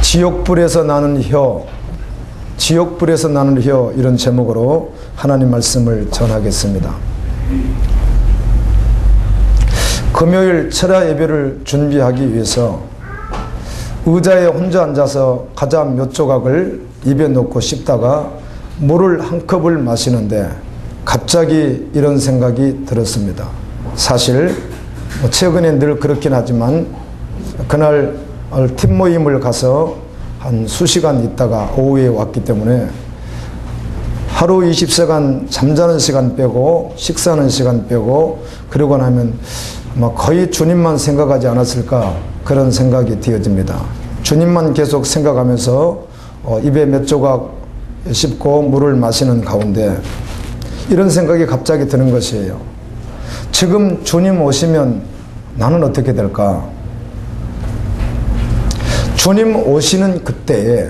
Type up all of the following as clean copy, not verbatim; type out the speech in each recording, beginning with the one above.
지옥불에서 나는 혀, 지옥불에서 나는 혀, 이런 제목으로 하나님 말씀을 전하겠습니다. 금요일 철야 예배를 준비하기 위해서 의자에 혼자 앉아서 과자 몇 조각을 입에 넣고 씹다가 물을 한 컵을 마시는데 갑자기 이런 생각이 들었습니다. 사실 최근에 늘 그렇긴 하지만 그날 팀 모임을 가서 한 수시간 있다가 오후에 왔기 때문에 하루 20시간 잠자는 시간 빼고 식사하는 시간 빼고 그러고 나면 거의 주님만 생각하지 않았을까, 그런 생각이 되어집니다. 주님만 계속 생각하면서 입에 몇 조각 씹고 물을 마시는 가운데 이런 생각이 갑자기 드는 것이에요. 지금 주님 오시면 나는 어떻게 될까? 주님 오시는 그때에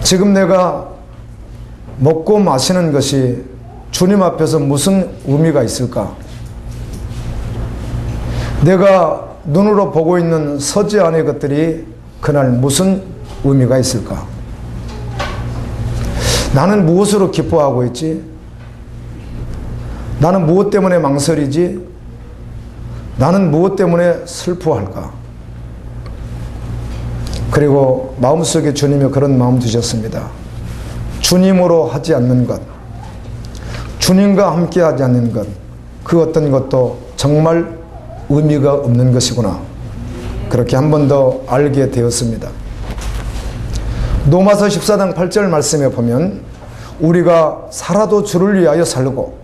지금 내가 먹고 마시는 것이 주님 앞에서 무슨 의미가 있을까? 내가 눈으로 보고 있는 서지 안의 것들이 그날 무슨 의미가 있을까? 나는 무엇으로 기뻐하고 있지? 나는 무엇 때문에 망설이지? 나는 무엇 때문에 슬퍼할까? 그리고 마음속에 주님이 그런 마음 주셨습니다. 주님으로 하지 않는 것, 주님과 함께 하지 않는 것, 그 어떤 것도 정말 의미가 없는 것이구나. 그렇게 한 번 더 알게 되었습니다. 로마서 14장 8절 말씀에 보면 우리가 살아도 주를 위하여 살고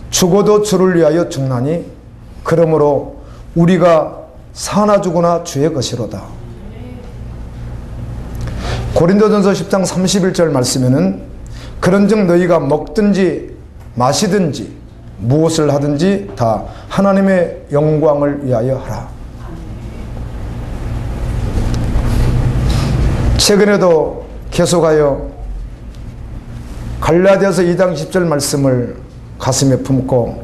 죽어도 주를 위하여 죽나니 그러므로 우리가 사나 죽으나 주의 것이로다. 고린도전서 10장 31절 말씀에는 그런즉 너희가 먹든지 마시든지 무엇을 하든지 다 하나님의 영광을 위하여 하라. 최근에도 계속하여 갈라디아서 2장 10절 말씀을 가슴에 품고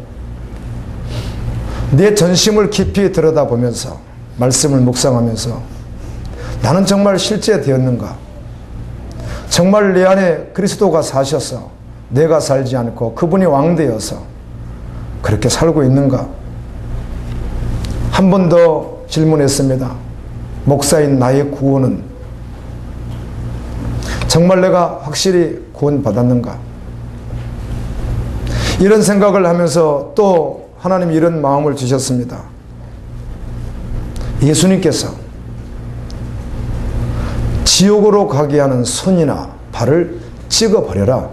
내 전심을 깊이 들여다보면서 말씀을 묵상하면서 나는 정말 실제 되었는가? 정말 내 안에 그리스도가 사셔서 내가 살지 않고 그분이 왕되어서 그렇게 살고 있는가? 한 번 더 질문했습니다. 목사인 나의 구원은 정말 내가 확실히 구원받았는가? 이런 생각을 하면서 또 하나님이 이런 마음을 주셨습니다. 예수님께서 지옥으로 가게 하는 손이나 발을 찍어버려라.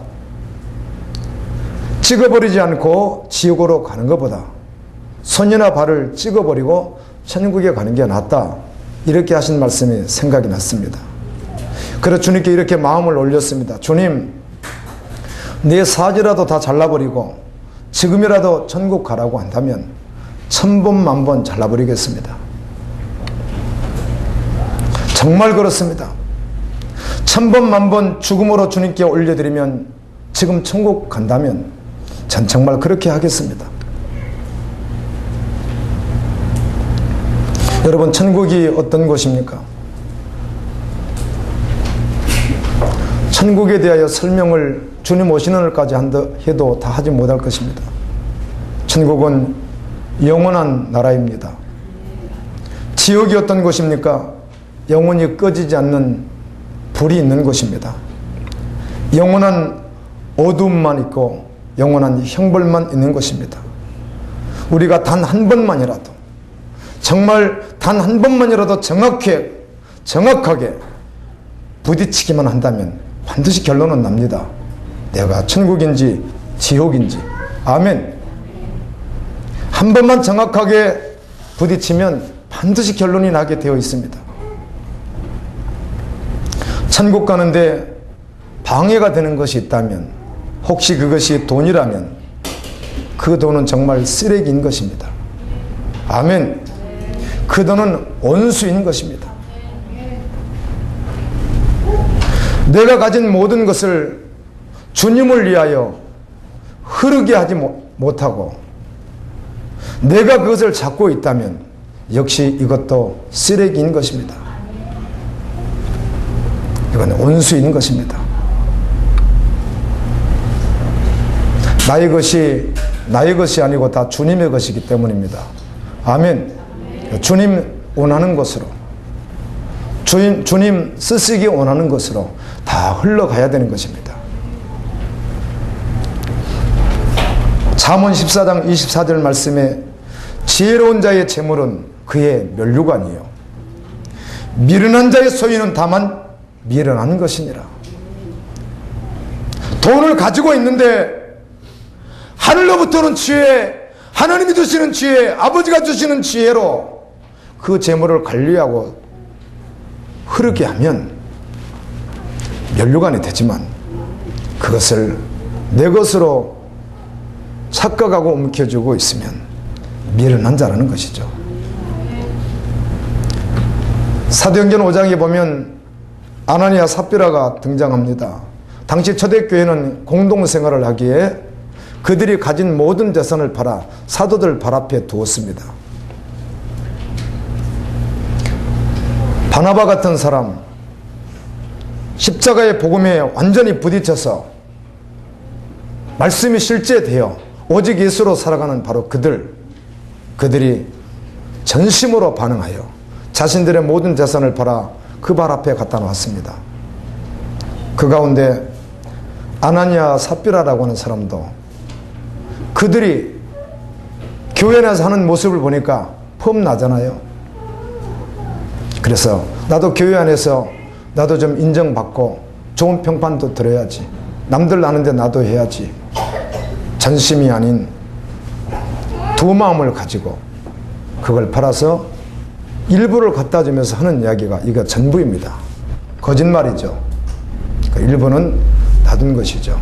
찍어버리지 않고 지옥으로 가는 것보다 손이나 발을 찍어버리고 천국에 가는 게 낫다. 이렇게 하신 말씀이 생각이 났습니다. 그래서 주님께 이렇게 마음을 올렸습니다. 주님, 내 사지라도 다 잘라버리고 지금이라도 천국 가라고 한다면 1000번 만번 잘라버리겠습니다. 정말 그렇습니다. 1000번 만번 죽음으로 주님께 올려드리면 지금 천국 간다면 전 정말 그렇게 하겠습니다. 여러분, 천국이 어떤 곳입니까? 천국에 대하여 설명을 주님 오시는 날까지 해도 다 하지 못할 것입니다. 천국은 영원한 나라입니다. 지옥이 어떤 곳입니까? 영원히 꺼지지 않는 불이 있는 곳입니다. 영원한 어두움만 있고 영원한 형벌만 있는 것입니다. 우리가 단 한 번만이라도, 정말 단 한 번만이라도 정확하게 부딪히기만 한다면 반드시 결론은 납니다. 내가 천국인지 지옥인지. 아멘. 한 번만 정확하게 부딪히면 반드시 결론이 나게 되어 있습니다. 천국 가는데 방해가 되는 것이 있다면, 혹시 그것이 돈이라면 그 돈은 정말 쓰레기인 것입니다. 아멘. 그 돈은 원수인 것입니다. 내가 가진 모든 것을 주님을 위하여 흐르게 하지 못하고 내가 그것을 잡고 있다면 역시 이것도 쓰레기인 것입니다. 이건 원수인 것입니다. 나의 것이 아니고 다 주님의 것이기 때문입니다. 아멘. 주님 원하는 것으로, 주님 쓰시기 원하는 것으로 다 흘러가야 되는 것입니다. 잠언 14장 24절 말씀에 지혜로운 자의 재물은 그의 면류관이요 미련한 자의 소유는 다만 미련한 것이니라. 돈을 가지고 있는데 하늘로부터는 지혜, 하나님이 주시는 지혜, 아버지가 주시는 지혜로 그 재물을 관리하고 흐르게 하면 면류관이 되지만 그것을 내 것으로 착각하고 움켜쥐고 있으면 미련한 자라는 것이죠. 사도행전 5장에 보면 아나니아 삽비라가 등장합니다. 당시 초대교회는 공동생활을 하기에 그들이 가진 모든 재산을 팔아 사도들 발 앞에 두었습니다. 바나바 같은 사람, 십자가의 복음에 완전히 부딪혀서 말씀이 실제되어 오직 예수로 살아가는 바로 그들이 전심으로 반응하여 자신들의 모든 재산을 팔아 그 발 앞에 갖다 놓았습니다. 그 가운데 아나니아 삽비라라고 하는 사람도 그들이 교회 내에서 하는 모습을 보니까 폼나잖아요. 그래서 나도 교회 안에서 나도 좀 인정받고 좋은 평판도 들어야지, 남들 아는데 나도 해야지, 전심이 아닌 두 마음을 가지고 그걸 팔아서 일부를 갖다 주면서 하는 이야기가 이거 전부입니다. 거짓말이죠. 일부는 놔둔 것이죠.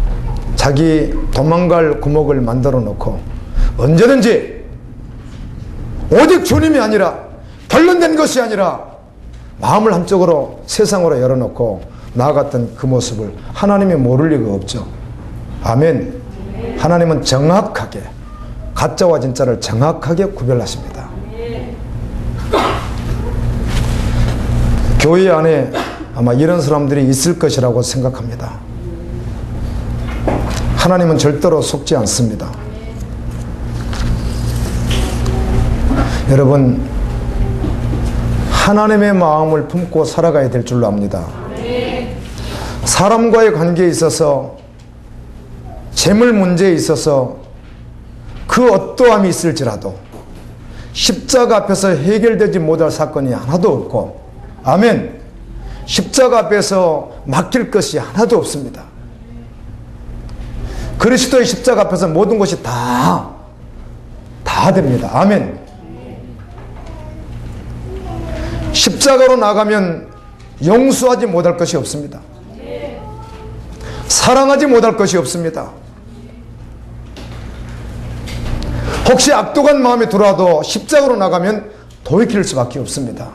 자기 도망갈 구멍을 만들어 놓고 언제든지 오직 주님이 아니라 결론된 것이 아니라 마음을 한쪽으로 세상으로 열어놓고 나아갔던 그 모습을 하나님이 모를 리가 없죠. 아멘. 하나님은 정확하게 가짜와 진짜를 정확하게 구별하십니다. 교회 안에 아마 이런 사람들이 있을 것이라고 생각합니다. 하나님은 절대로 속지 않습니다. 여러분, 하나님의 마음을 품고 살아가야 될 줄로 압니다. 사람과의 관계에 있어서, 재물 문제에 있어서 그 어떠함이 있을지라도 십자가 앞에서 해결되지 못할 사건이 하나도 없고, 아멘. 십자가 앞에서 막힐 것이 하나도 없습니다. 그리스도의 십자가 앞에서 모든 것이 다 됩니다. 아멘. 십자가로 나가면 용서하지 못할 것이 없습니다. 사랑하지 못할 것이 없습니다. 혹시 악독한 마음이 들어와도 십자가로 나가면 돌이킬 수밖에 없습니다.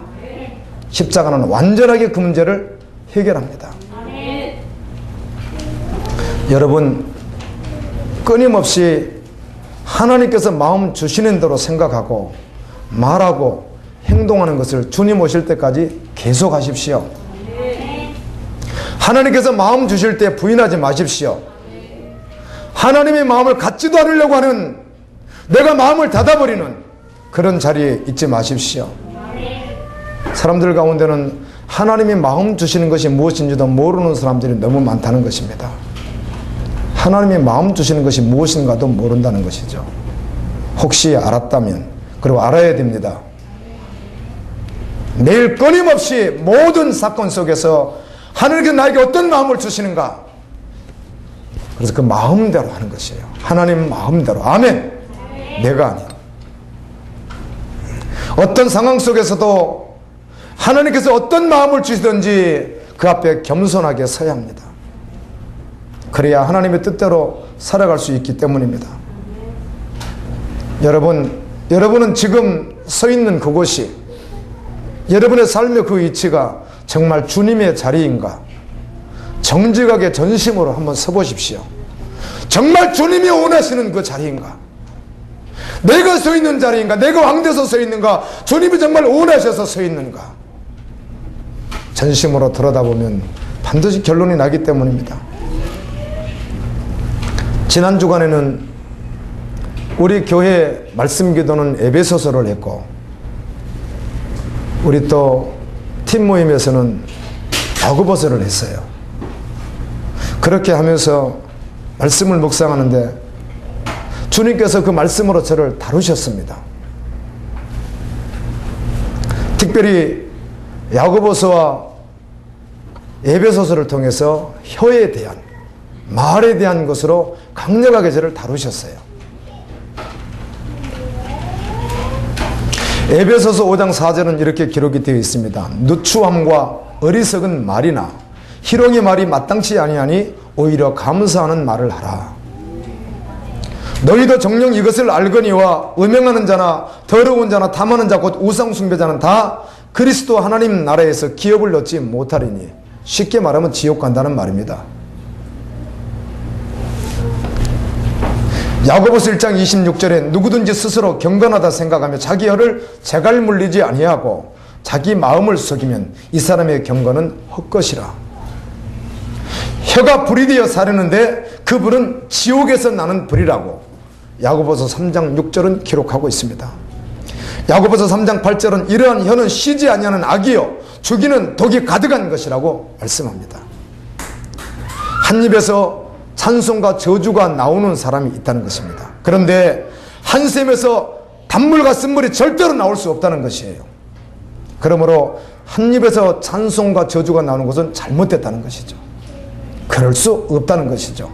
십자가는 완전하게 그 문제를 해결합니다. 여러분, 끊임없이 하나님께서 마음 주시는 대로 생각하고 말하고 행동하는 것을 주님 오실 때까지 계속 하십시오. 하나님께서 마음 주실 때 부인하지 마십시오. 하나님의 마음을 갖지도 않으려고 하는, 내가 마음을 닫아버리는 그런 자리에 있지 마십시오. 사람들 가운데는 하나님이 마음 주시는 것이 무엇인지도 모르는 사람들이 너무 많다는 것입니다. 하나님이 마음 주시는 것이 무엇인가도 모른다는 것이죠. 혹시 알았다면, 그리고 알아야 됩니다. 매일 끊임없이 모든 사건 속에서 하나님께서 나에게 어떤 마음을 주시는가, 그래서 그 마음대로 하는 것이에요. 하나님 마음대로. 아멘. 내가 아니야. 어떤 상황 속에서도 하나님께서 어떤 마음을 주시든지 그 앞에 겸손하게 서야 합니다. 그래야 하나님의 뜻대로 살아갈 수 있기 때문입니다. 여러분은 지금 서 있는 그곳이, 여러분의 삶의 그 위치가 정말 주님의 자리인가? 정직하게 전심으로 한번 서보십시오. 정말 주님이 원하시는 그 자리인가? 내가 서 있는 자리인가? 내가 왕돼서 서 있는가? 주님이 정말 원하셔서 서 있는가? 전심으로 들여다보면 반드시 결론이 나기 때문입니다. 지난 주간에는 우리 교회 말씀 기도는 에베소서를 했고, 우리 또 팀 모임에서는 야고보서를 했어요. 그렇게 하면서 말씀을 묵상하는데 주님께서 그 말씀으로 저를 다루셨습니다. 특별히 야고보서와 에베소서를 통해서 혀에 대한, 말에 대한 것으로 강력하게 저를 다루셨어요. 에베소서 5장 4절은 이렇게 기록이 되어 있습니다. 누추함과 어리석은 말이나 희롱의 말이 마땅치 아니하니 오히려 감사하는 말을 하라. 너희도 정녕 이것을 알거니와 음행하는 자나 더러운 자나 탐하는 자 곧 우상 숭배자는 다 그리스도 하나님 나라에서 기업을 얻지 못하리니. 쉽게 말하면 지옥 간다는 말입니다. 야고보서 1장 26절에 누구든지 스스로 경건하다 생각하며 자기 혀를 재갈 물리지 아니하고 자기 마음을 속이면 이 사람의 경건은 헛것이라. 혀가 불이 되어 사르는데 그 불은 지옥에서 나는 불이라고 야고보서 3장 6절은 기록하고 있습니다. 야고보서 3장 8절은 이러한 혀는 쉬지 아니하는 악이요 죽이는 독이 가득한 것이라고 말씀합니다. 한 입에서 찬송과 저주가 나오는 사람이 있다는 것입니다. 그런데 한 셈에서 단물과 쓴물이 절대로 나올 수 없다는 것이에요. 그러므로 한 입에서 찬송과 저주가 나오는 것은 잘못됐다는 것이죠. 그럴 수 없다는 것이죠.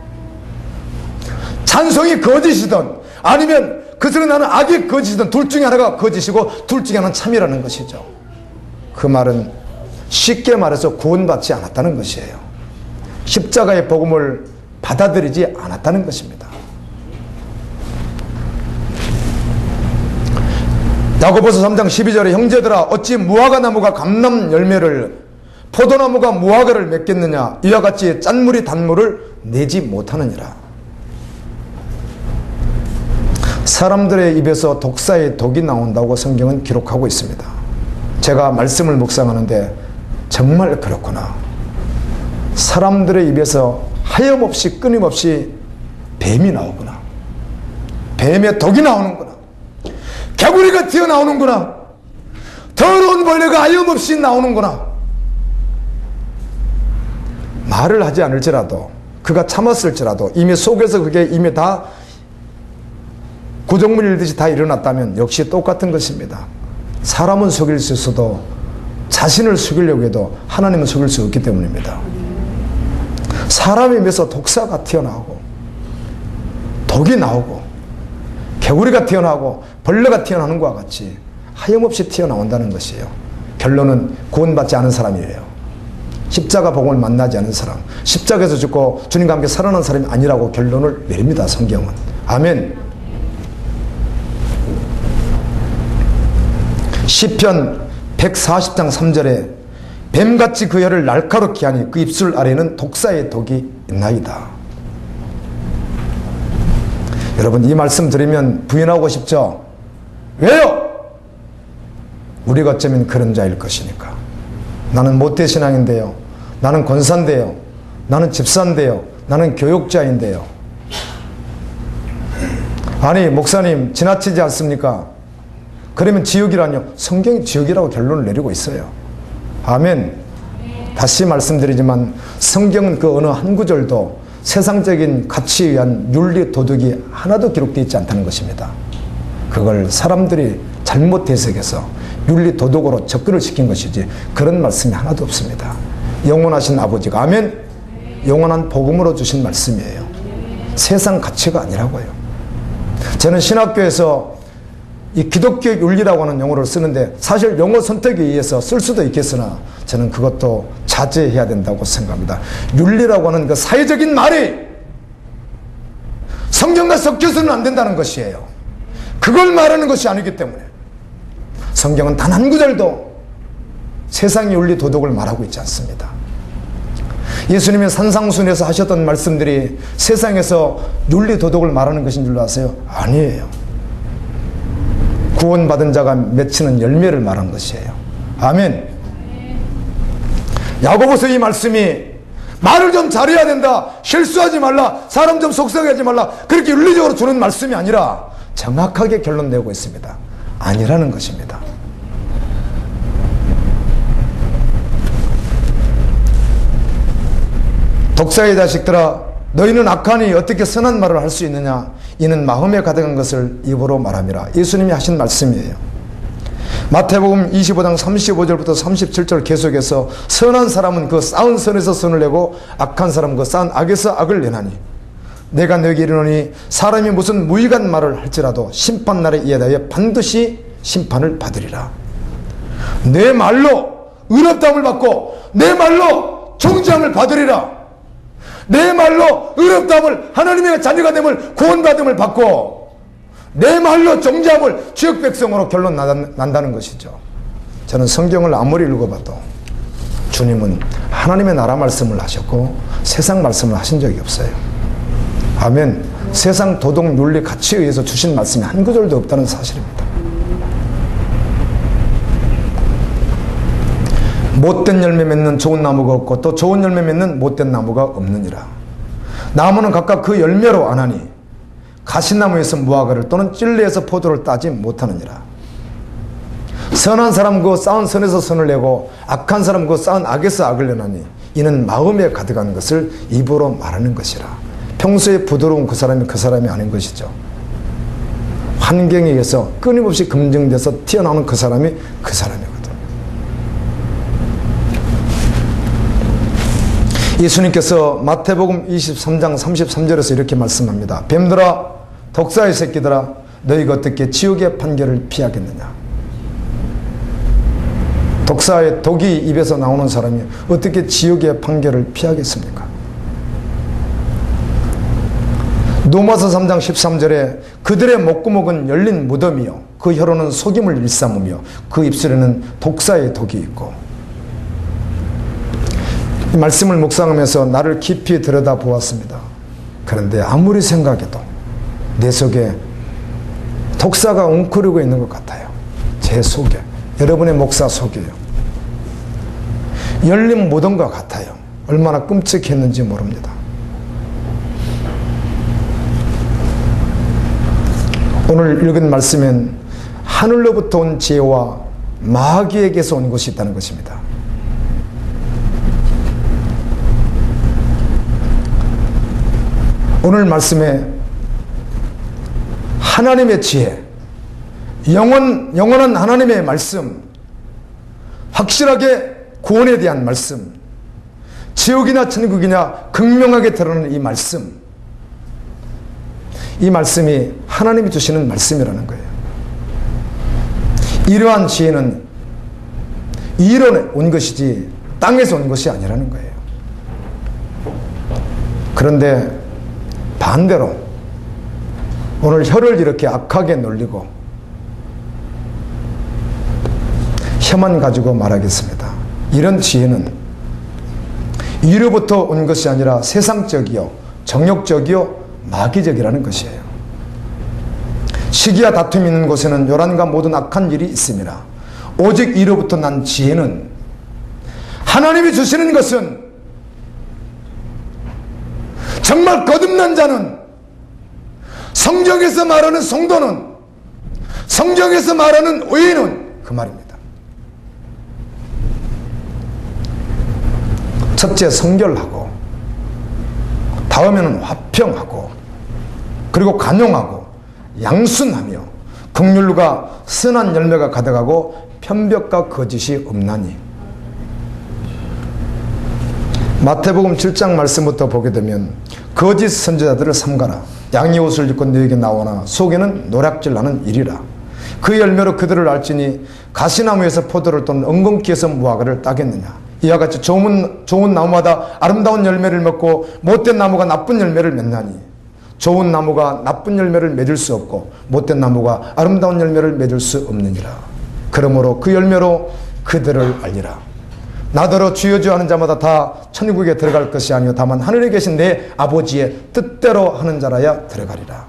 찬송이 거짓이든 아니면 그 소리 나는 악이 거짓이든 둘 중에 하나가 거짓이고 둘 중에 하나는 참이라는 것이죠. 그 말은 쉽게 말해서 구원받지 않았다는 것이에요. 십자가의 복음을 받아들이지 않았다는 것입니다. 야고보서 3장 12절에 형제들아 어찌 무화과 나무가 감람 열매를 포도나무가 무화과를 맺겠느냐 이와 같이 짠물이 단물을 내지 못하느니라. 사람들의 입에서 독사의 독이 나온다고 성경은 기록하고 있습니다. 제가 말씀을 묵상하는데 정말 그렇구나. 사람들의 입에서 하염없이 끊임없이 뱀이 나오구나. 뱀의 독이 나오는구나. 개구리가 튀어나오는구나. 더러운 벌레가 하염없이 나오는구나. 말을 하지 않을지라도 그가 참았을지라도 이미 속에서 그게 이미 다 구정물 일듯이 다 일어났다면 역시 똑같은 것입니다. 사람은 속일 수 있어도 자신을 속이려고 해도 하나님은 속일 수 없기 때문입니다. 사람의 입에서 독사가 튀어나오고 독이 나오고 개구리가 튀어나오고 벌레가 튀어나오는 것과 같이 하염없이 튀어나온다는 것이에요. 결론은 구원받지 않은 사람이에요. 십자가 복음을 만나지 않은 사람, 십자가에서 죽고 주님과 함께 살아난 사람이 아니라고 결론을 내립니다. 성경은. 아멘. 시편 140장 3절에 뱀같이 그 혀를 날카롭게 하니 그 입술 아래에는 독사의 독이 있나이다. 여러분 이 말씀 들으면 부인하고 싶죠? 왜요? 우리가 어쩌면 그런 자일 것이니까. 나는 모태신앙인데요. 나는 권사인데요. 나는 집사인데요. 나는 교육자인데요. 아니 목사님 지나치지 않습니까? 그러면 지옥이라뇨? 성경이 지옥이라고 결론을 내리고 있어요. 아멘. 다시 말씀드리지만 성경은 그 어느 한 구절도 세상적인 가치에 의한 윤리 도덕이 하나도 기록되어 있지 않다는 것입니다. 그걸 사람들이 잘못 해석해서 윤리 도덕으로 접근을 시킨 것이지 그런 말씀이 하나도 없습니다. 영원하신 아버지가 아멘. 영원한 복음으로 주신 말씀이에요. 세상 가치가 아니라고요. 저는 신학교에서 이 기독교의 윤리라고 하는 용어를 쓰는데 사실 용어 선택에 의해서 쓸 수도 있겠으나 저는 그것도 자제해야 된다고 생각합니다. 윤리라고 하는 그 사회적인 말이 성경과 섞여서는 안 된다는 것이에요. 그걸 말하는 것이 아니기 때문에 성경은 단 한 구절도 세상의 윤리 도덕을 말하고 있지 않습니다. 예수님이 산상순에서 하셨던 말씀들이 세상에서 윤리 도덕을 말하는 것인 줄 아세요? 아니에요. 구원받은 자가 맺히는 열매를 말한 것이에요. 아멘. 야고보서 이 말씀이 말을 좀 잘해야 된다, 실수하지 말라, 사람 좀 속상하지 말라, 그렇게 윤리적으로 주는 말씀이 아니라 정확하게 결론 내고 있습니다. 아니라는 것입니다. 독사의 자식들아, 너희는 악하니 어떻게 선한 말을 할 수 있느냐? 이는 마음에 가득한 것을 입으로 말함이라. 예수님이 하신 말씀이에요. 마태복음 25장 35절부터 37절 계속해서 선한 사람은 그 쌓은 선에서 선을 내고 악한 사람은 그 쌓은 악에서 악을 내나니 내가 너에게 이르노니 사람이 무슨 무익한 말을 할지라도 심판날에 이에 대하여 반드시 심판을 받으리라. 내 말로 의롭다함을 받고 내 말로 정죄함을 받으리라. 내 말로 의롭다함을, 하나님의 자녀가 됨을, 구원받음을 받고 내 말로 정죄함을, 지역 백성으로 결론 난다는 것이죠. 저는 성경을 아무리 읽어봐도 주님은 하나님의 나라 말씀을 하셨고 세상 말씀을 하신 적이 없어요. 아멘. 세상 도덕, 윤리, 가치에 의해서 주신 말씀이 한 구절도 없다는 사실입니다. 못된 열매 맺는 좋은 나무가 없고 또 좋은 열매 맺는 못된 나무가 없느니라. 나무는 각각 그 열매로 아나니 가시나무에서 무화과를 또는 찔레에서 포도를 따지 못하느니라. 선한 사람 그 쌓은 선에서 선을 내고 악한 사람 그 쌓은 악에서 악을 내나니 이는 마음에 가득한 것을 입으로 말하는 것이라. 평소에 부드러운 그 사람이 아닌 것이죠. 환경에 의해서 끊임없이 검증돼서 튀어나오는 그 사람이 그 사람이거든. 예수님께서 마태복음 23장 33절에서 이렇게 말씀합니다. 뱀들아, 독사의 새끼들아, 너희가 어떻게 지옥의 판결을 피하겠느냐? 독사의 독이 입에서 나오는 사람이 어떻게 지옥의 판결을 피하겠습니까? 로마서 3장 13절에 그들의 목구멍은 열린 무덤이요 그 혀로는 속임을 일삼으며 그 입술에는 독사의 독이 있고. 이 말씀을 묵상하면서 나를 깊이 들여다보았습니다. 그런데 아무리 생각해도 내 속에 독사가 웅크리고 있는 것 같아요. 제 속에, 여러분의 목사 속에요. 열린 무덤과 같아요. 얼마나 끔찍했는지 모릅니다. 오늘 읽은 말씀엔 하늘로부터 온 지혜와 마귀에게서 온 것이 있다는 것입니다. 오늘 말씀에 하나님의 지혜, 영원한 하나님의 말씀, 확실하게 구원에 대한 말씀, 지옥이나 천국이냐 극명하게 드러나는 이 말씀, 이 말씀이 하나님이 주시는 말씀이라는 거예요. 이러한 지혜는 이론에 온 것이지 땅에서 온 것이 아니라는 거예요. 그런데 반대로 오늘 혀를 이렇게 악하게 놀리고 혀만 가지고 말하겠습니다. 이런 지혜는 위로부터 온 것이 아니라 세상적이요 정욕적이요 마귀적이라는 것이에요. 시기와 다툼이 있는 곳에는 요란과 모든 악한 일이 있습니다. 오직 위로부터 난 지혜는 하나님이 주시는 것은 정말 거듭난 자는, 성경에서 말하는 성도는, 성경에서 말하는 의인은 그 말입니다. 첫째 성결하고, 다음에는 화평하고, 그리고 간용하고 양순하며 긍휼과 선한 열매가 가득하고 편벽과 거짓이 없나니. 마태복음 7장 말씀부터 보게 되면 거짓 선지자들을 삼가라. 양의 옷을 입고 너에게 나오나 속에는 노략질 나는 일이라. 그 열매로 그들을 알지니 가시나무에서 포도를 또는 엉겅퀴에서 무화과를 따겠느냐. 이와 같이 좋은 나무마다 아름다운 열매를 맺고 못된 나무가 나쁜 열매를 맺나니 좋은 나무가 나쁜 열매를 맺을 수 없고 못된 나무가 아름다운 열매를 맺을 수 없느니라. 그러므로 그 열매로 그들을 알리라. 나더러 주여 주여 하는 자마다 다 천국에 들어갈 것이 아니요 다만 하늘에 계신 내 아버지의 뜻대로 하는 자라야 들어가리라.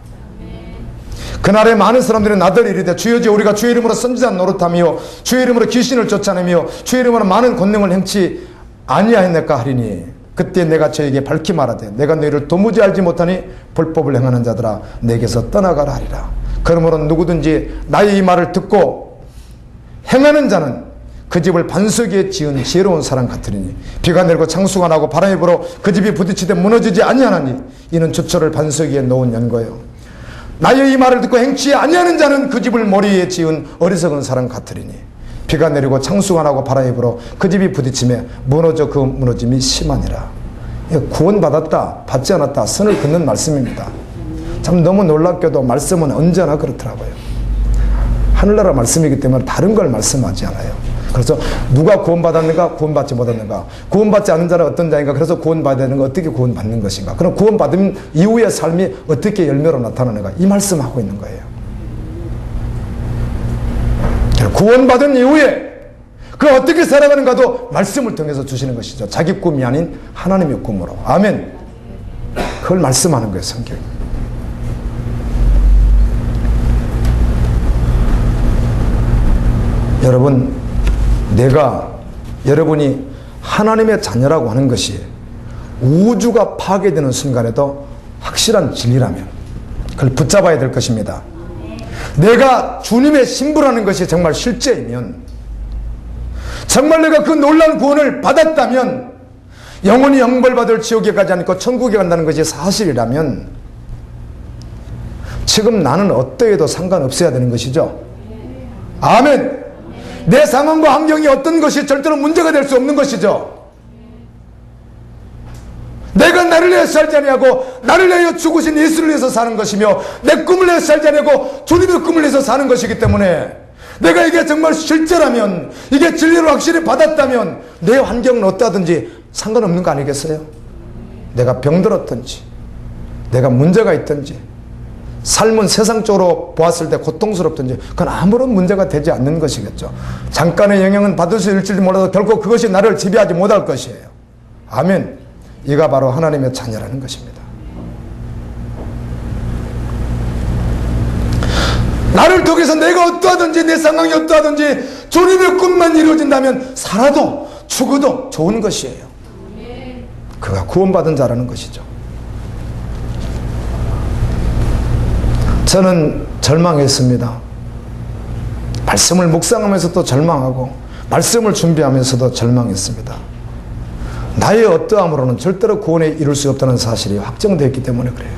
그날에 많은 사람들이 나더러 이르되 주여 주여 우리가 주의 이름으로 선지자 노릇하며 주의 이름으로 귀신을 쫓아내며 주의 이름으로 많은 권능을 행치 아니하였나까 하리니 그때 내가 저에게 밝히 말하되 내가 너희를 도무지 알지 못하니 불법을 행하는 자들아 내게서 떠나가라 하리라. 그러므로 누구든지 나의 이 말을 듣고 행하는 자는 그 집을 반석에 지은 지혜로운 사람 같으리니 비가 내리고 창수가 나고 바람이 불어 그 집이 부딪히되 무너지지 아니하나니 이는 주초를 반석 위에 놓은 연거예요. 나의 이 말을 듣고 행치 아니하는 자는 그 집을 머리에 지은 어리석은 사람 같으리니 비가 내리고 창수가 나고 바람이 불어 그 집이 부딪히며 무너져 그 무너짐이 심하니라. 구원받았다 받지 않았다 선을 긋는 말씀입니다. 참 너무 놀랍게도 말씀은 언제나 그렇더라고요. 하늘나라 말씀이기 때문에 다른 걸 말씀하지 않아요. 그래서 누가 구원받았는가 구원받지 못했는가 구원받지 않은 자는 어떤 자인가 그래서 구원받아야 되는 거 어떻게 구원받는 것인가 그럼 구원받은 이후의 삶이 어떻게 열매로 나타나는가 이 말씀하고 있는 거예요. 구원받은 이후에 그 어떻게 살아가는가도 말씀을 통해서 주시는 것이죠. 자기 꿈이 아닌 하나님의 꿈으로. 아멘. 그걸 말씀하는 거예요. 성경. 여러분 여러분이 하나님의 자녀라고 하는 것이 우주가 파괴되는 순간에도 확실한 진리라면 그걸 붙잡아야 될 것입니다. 내가 주님의 신부라는 것이 정말 실제이면 정말 내가 그 놀라운 구원을 받았다면 영원히 형벌받을 지옥에 가지 않고 천국에 간다는 것이 사실이라면 지금 나는 어떠해도 상관없어야 되는 것이죠. 아멘. 내 상황과 환경이 어떤 것이 절대로 문제가 될 수 없는 것이죠. 내가 나를 위해 살지 아니하고 나를 위하여 죽으신 예수를 위해서 사는 것이며 내 꿈을 위해 살지 아니하고 주님의 꿈을 위해서 사는 것이기 때문에 내가 이게 정말 실제라면 이게 진리로 확실히 받았다면 내 환경은 어떠하든지 상관없는 거 아니겠어요? 내가 병들었든지 내가 문제가 있든지 삶은 세상적으로 보았을 때 고통스럽든지 그건 아무런 문제가 되지 않는 것이겠죠. 잠깐의 영향은 받을 수 있을지 몰라도 결코 그것이 나를 지배하지 못할 것이에요. 아멘. 이가 바로 하나님의 자녀라는 것입니다. 나를 통해서 내가 어떠하든지 내 상황이 어떠하든지 주님의 꿈만 이루어진다면 살아도 죽어도 좋은 것이에요. 그가 구원받은 자라는 것이죠. 저는 절망했습니다. 말씀을 묵상하면서도 절망하고 말씀을 준비하면서도 절망했습니다. 나의 어떠함으로는 절대로 구원에 이룰 수 없다는 사실이 확정되어 있기 때문에 그래요.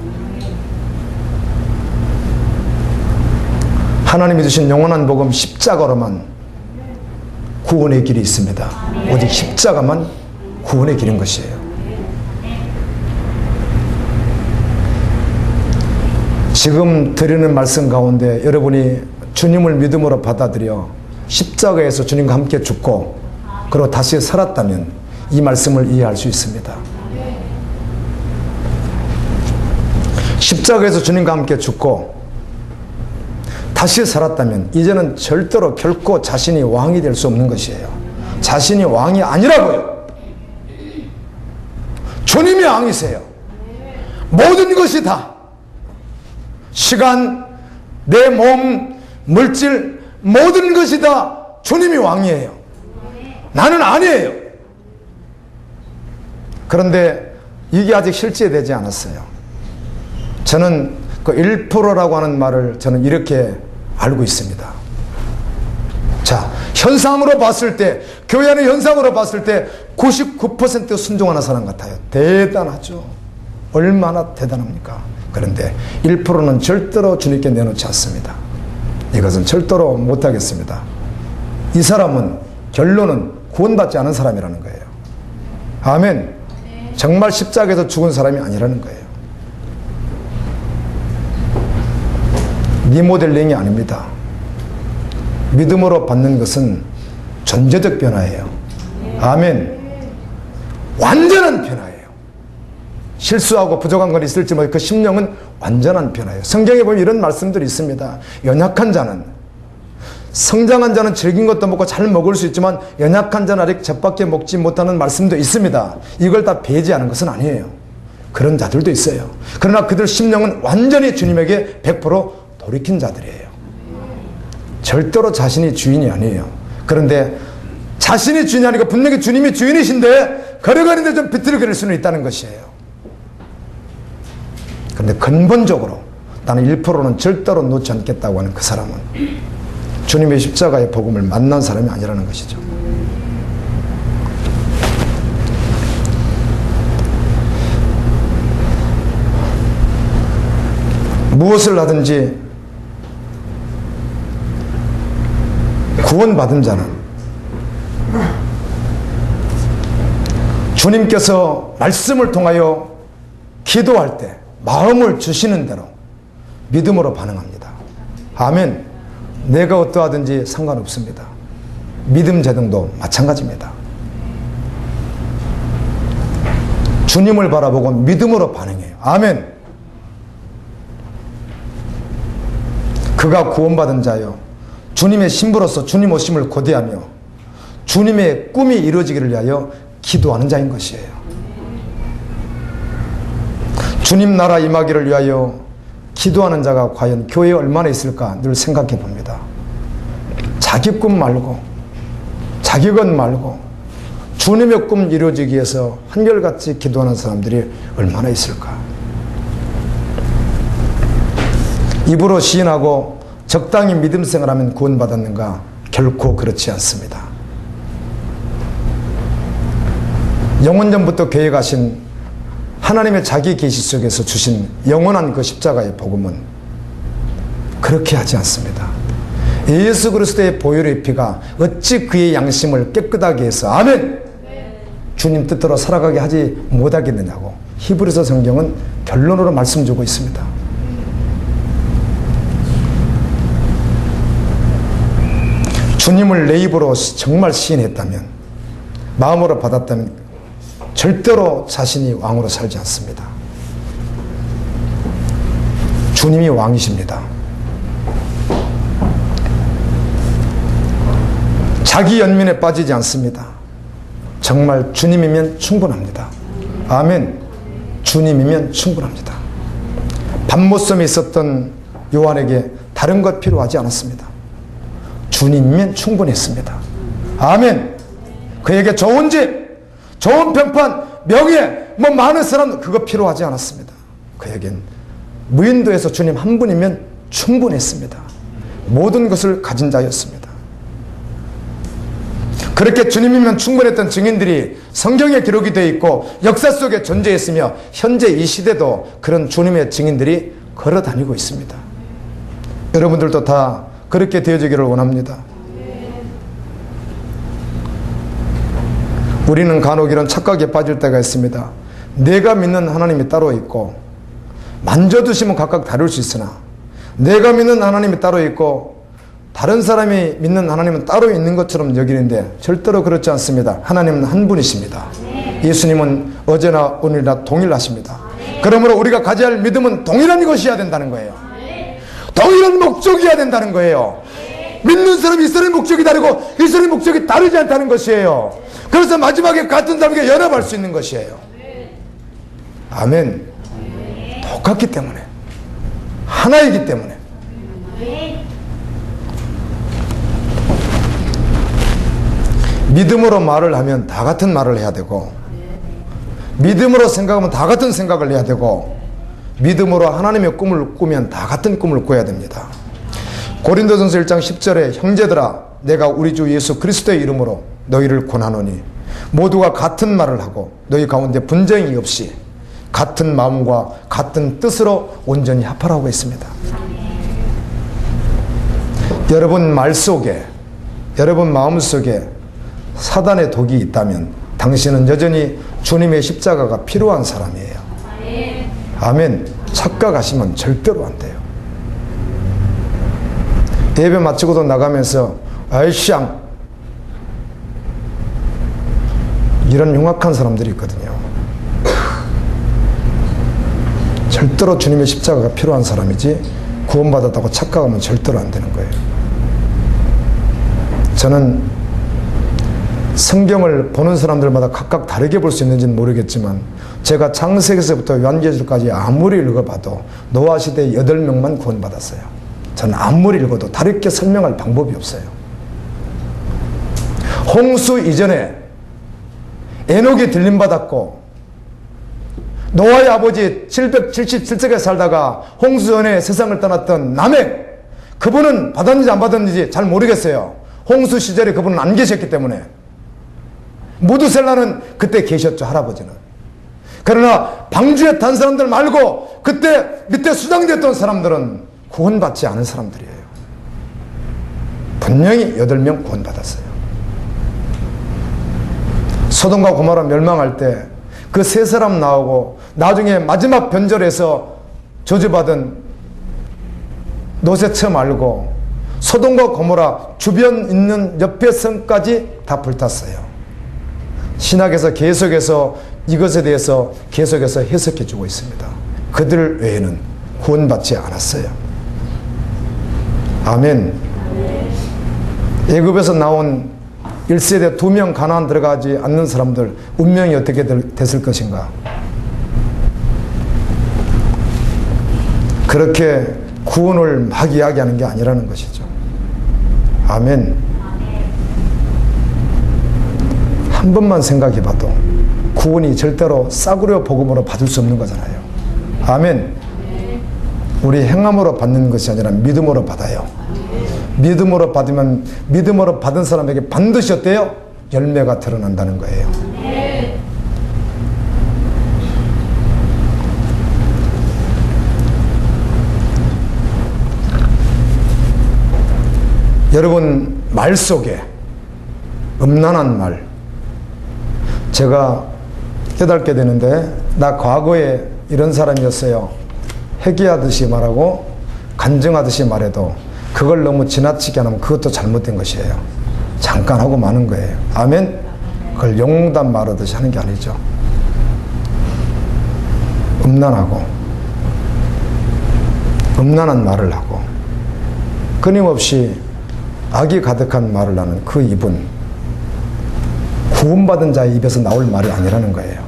하나님이 주신 영원한 복음 십자가로만 구원의 길이 있습니다. 오직 십자가만 구원의 길인 것이에요. 지금 드리는 말씀 가운데 여러분이 주님을 믿음으로 받아들여 십자가에서 주님과 함께 죽고 그리고 다시 살았다면 이 말씀을 이해할 수 있습니다. 십자가에서 주님과 함께 죽고 다시 살았다면 이제는 절대로 결코 자신이 왕이 될 수 없는 것이에요. 자신이 왕이 아니라고요. 주님이 왕이세요. 모든 것이 다 시간, 내 몸, 물질 모든 것이 다 주님이 왕이에요. 나는 아니에요. 그런데 이게 아직 실제되지 않았어요. 저는 그 1%라고 하는 말을 저는 이렇게 알고 있습니다. 자, 현상으로 봤을 때, 교회 안의 현상으로 봤을 때 99% 순종하는 사람 같아요. 대단하죠. 얼마나 대단합니까? 그런데 1%는 절대로 주님께 내놓지 않습니다. 이것은 절대로 못하겠습니다. 이 사람은 결론은 구원받지 않은 사람이라는 거예요. 아멘. 정말 십자가에서 죽은 사람이 아니라는 거예요. 리모델링이 아닙니다. 믿음으로 받는 것은 존재적 변화예요. 아멘. 완전한 변화예요. 실수하고 부족한 건 있을지 모르겠고 그 심령은 완전한 변화예요. 성경에 보면 이런 말씀들이 있습니다. 연약한 자는, 성장한 자는 질긴 것도 먹고 잘 먹을 수 있지만 연약한 자는 아직 젖밖에 먹지 못하는 말씀도 있습니다. 이걸 다 배제하는 것은 아니에요. 그런 자들도 있어요. 그러나 그들 심령은 완전히 주님에게 100% 돌이킨 자들이에요. 절대로 자신이 주인이 아니에요. 그런데 자신이 주인이 아니고 분명히 주님이 주인이신데 걸어가는데 좀 비틀거릴 수는 있다는 것이에요. 그런데 근본적으로 나는 1%는 절대로 놓지 않겠다고 하는 그 사람은 주님의 십자가의 복음을 만난 사람이 아니라는 것이죠. 무엇을 하든지 구원받은 자는 주님께서 말씀을 통하여 기도할 때 마음을 주시는 대로 믿음으로 반응합니다. 아멘. 내가 어떠하든지 상관없습니다. 믿음 제등도 마찬가지입니다. 주님을 바라보고 믿음으로 반응해요. 아멘. 그가 구원받은 자여 주님의 신부로서 주님 오심을 고대하며 주님의 꿈이 이루어지기를 위하여 기도하는 자인 것이에요. 주님 나라 임하기를 위하여 기도하는 자가 과연 교회에 얼마나 있을까 늘 생각해 봅니다. 자기 꿈 말고 자기 것 말고 주님의 꿈 이루어지기 위해서 한결같이 기도하는 사람들이 얼마나 있을까. 입으로 시인하고 적당히 믿음 생활하면 구원받았는가? 결코 그렇지 않습니다. 영원전부터 계획하신 하나님의 자기 계시 속에서 주신 영원한 그 십자가의 복음은 그렇게 하지 않습니다. 예수 그리스도의 보혈의 피가 어찌 그의 양심을 깨끗하게 해서 아멘! 주님 뜻대로 살아가게 하지 못하겠느냐고 히브리서 성경은 결론으로 말씀 주고 있습니다. 주님을 내 입으로 정말 시인했다면, 마음으로 받았다면 절대로 자신이 왕으로 살지 않습니다. 주님이 왕이십니다. 자기 연민에 빠지지 않습니다. 정말 주님이면 충분합니다. 아멘. 주님이면 충분합니다. 밤모섬에 있었던 요한에게 다른 것 필요하지 않았습니다. 주님이면 충분했습니다. 아멘. 그에게 좋은 집, 좋은 평판, 명예, 많은 사람 그거 필요하지 않았습니다. 그에겐 무인도에서 주님 한 분이면 충분했습니다. 모든 것을 가진 자였습니다. 그렇게 주님이면 충분했던 증인들이 성경에 기록이 되어 있고 역사 속에 존재했으며 현재 이 시대도 그런 주님의 증인들이 걸어 다니고 있습니다. 여러분들도 다 그렇게 되어지기를 원합니다. 우리는 간혹 이런 착각에 빠질 때가 있습니다. 내가 믿는 하나님이 따로 있고 만져두시면 각각 다를 수 있으나 내가 믿는 하나님이 따로 있고 다른 사람이 믿는 하나님은 따로 있는 것처럼 여기는데 절대로 그렇지 않습니다. 하나님은 한 분이십니다. 예수님은 어제나 오늘이나 동일하십니다. 그러므로 우리가 가져야 할 믿음은 동일한 것이어야 된다는 거예요. 동일한 목적이어야 된다는 거예요. 믿는 사람이 이스라엘 목적이 다르고 이스라엘 목적이 다르지 않다는 것이에요. 그래서 마지막에 같은 사람에게 연합할 수 있는 것이에요. 아멘. 똑같기 때문에, 하나이기 때문에. 믿음으로 말을 하면 다 같은 말을 해야 되고, 믿음으로 생각하면 다 같은 생각을 해야 되고, 믿음으로 하나님의 꿈을 꾸면 다 같은 꿈을 꿔야 됩니다. 고린도전서 1장 10절에 형제들아 내가 우리 주 예수 그리스도의 이름으로 너희를 권하노니 모두가 같은 말을 하고 너희 가운데 분쟁이 없이 같은 마음과 같은 뜻으로 온전히 합하라고 했습니다. 여러분 말 속에, 여러분 마음 속에 사단의 독이 있다면 당신은 여전히 주님의 십자가가 필요한 사람이에요. 아멘. 착각하시면 절대로 안 돼요. 예배 마치고도 나가면서 아이샹 이런 흉악한 사람들이 있거든요. 절대로 주님의 십자가가 필요한 사람이지 구원받았다고 착각하면 절대로 안 되는 거예요. 저는 성경을 보는 사람들마다 각각 다르게 볼 수 있는지는 모르겠지만 제가 창세기에서부터 요한계시록까지 아무리 읽어봐도 노아 시대 8명만 구원받았어요. 저는 아무리 읽어도 다르게 설명할 방법이 없어요. 홍수 이전에 에녹이 들림받았고, 노아의 아버지 777세에 살다가 홍수전에 세상을 떠났던 라멕, 그분은 받았는지 안 받았는지 잘 모르겠어요. 홍수 시절에 그분은 안 계셨기 때문에. 무드셀라는 그때 계셨죠, 할아버지는. 그러나 방주에 탄 사람들 말고 그때 밑에 수장됐던 사람들은 구원받지 않은 사람들이에요. 분명히 8명 구원받았어요. 소돔과 고모라 멸망할 때 그 3사람 나오고 나중에 마지막 변절에서 저주받은 노세 말고 소돔과 고모라 주변 있는 옆에 성까지 다 불탔어요. 신학에서 계속해서 이것에 대해서 계속해서 해석해 주고 있습니다. 그들 외에는 구원받지 않았어요. 아멘. 애굽에서 나온 1세대 2명 가나안 들어가지 않는 사람들 운명이 어떻게 됐을 것인가. 그렇게 구원을 막 이야기하는 게 아니라는 것이죠. 아멘. 한 번만 생각해 봐도 구원이 절대로 싸구려 복음으로 받을 수 없는 거잖아요. 아멘. 우리 행함으로 받는 것이 아니라 믿음으로 받아요. 믿음으로 받으면 믿음으로 받은 사람에게 반드시 어때요? 열매가 드러난다는 거예요. 여러분, 말 속에 음란한 말, 제가 깨닫게 되는데, 나 과거에 이런 사람이었어요. 회개하듯이 말하고 간증하듯이 말해도 그걸 너무 지나치게 하면 그것도 잘못된 것이에요. 잠깐 하고 마는 거예요. 아멘. 그걸 용담 말하듯이 하는 게 아니죠. 음란한 말을 하고 끊임없이 악이 가득한 말을 하는 그 입은 구원받은 자의 입에서 나올 말이 아니라는 거예요.